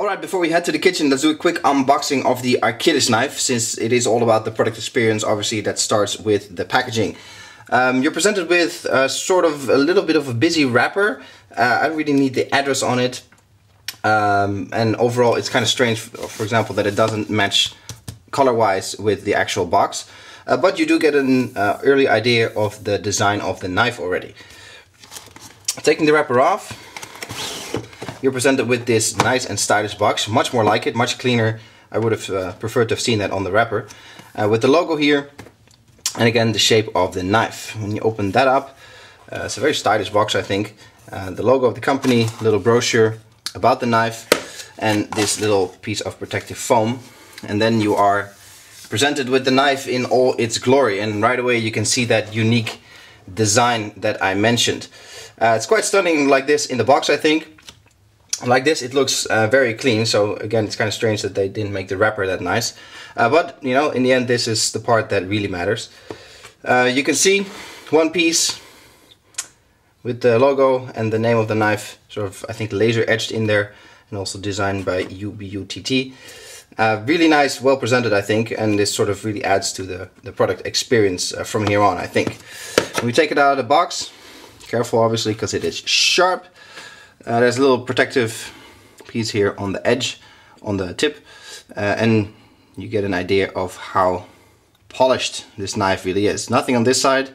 Alright, before we head to the kitchen, let's do a quick unboxing of the Achilles knife, since it is all about the product experience. Obviously that starts with the packaging. You're presented with sort of a little bit of a busy wrapper. I really need the address on it, and overall it's kind of strange, for example, that it doesn't match color-wise with the actual box, but you do get an early idea of the design of the knife already. Taking the wrapper off, you're presented with this nice and stylish box, much more like it, much cleaner. I would have preferred to have seen that on the wrapper, with the logo here, and again the shape of the knife. When you open that up, it's a very stylish box, I think. The logo of the company, little brochure about the knife, and this little piece of protective foam. And then you are presented with the knife in all its glory, and right away you can see that unique design that I mentioned. It's quite stunning like this in the box, I think. Like this it looks very clean, so again it's kind of strange that they didn't make the wrapper that nice. But you know, in the end this is the part that really matters. You can see one piece with the logo and the name of the knife, sort of I think laser etched in there, and also designed by UBUTT. Really nice, well presented, I think, and this sort of really adds to the product experience from here on, I think. When we take it out of the box, careful obviously because it is sharp. There's a little protective piece here on the edge, on the tip, and you get an idea of how polished this knife really is. Nothing on this side,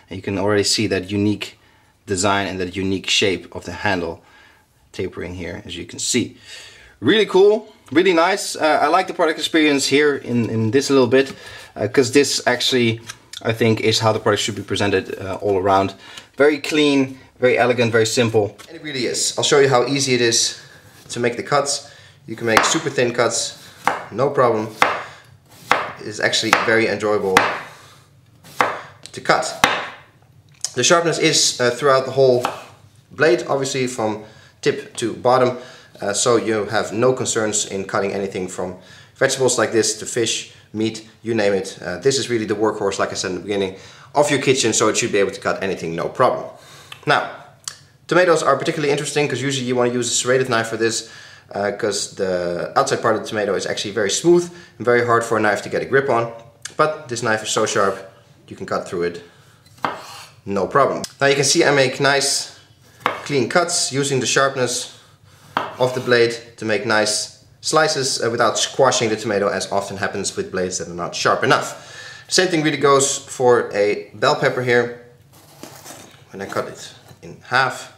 and you can already see that unique design and that unique shape of the handle tapering here, as you can see. Really cool, really nice. I like the product experience here in this a little bit, because this actually, I think, is how the product should be presented all around. Very clean, very elegant, very simple. And it really is. I'll show you how easy it is to make the cuts. You can make super thin cuts, no problem. It is actually very enjoyable to cut. The sharpness is throughout the whole blade, obviously from tip to bottom, so you have no concerns in cutting anything from vegetables like this to fish, meat, you name it. This is really the workhorse, like I said in the beginning, of your kitchen, so it should be able to cut anything, no problem. Now, tomatoes are particularly interesting because usually you want to use a serrated knife for this, because the outside part of the tomato is actually very smooth and very hard for a knife to get a grip on. But this knife is so sharp, you can cut through it, no problem. Now you can see I make nice clean cuts using the sharpness of the blade to make nice slices without squashing the tomato, as often happens with blades that are not sharp enough. Same thing really goes for a bell pepper here. When I cut it in half,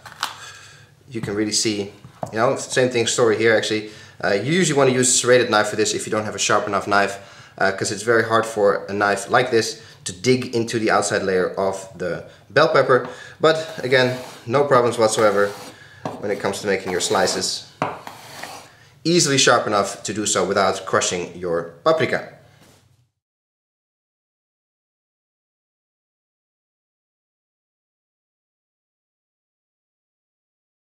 you can really see, you know, same thing story here actually. You usually want to use a serrated knife for this if you don't have a sharp enough knife, because it's very hard for a knife like this to dig into the outside layer of the bell pepper. But again, no problems whatsoever when it comes to making your slices. Easily sharp enough to do so without crushing your paprika.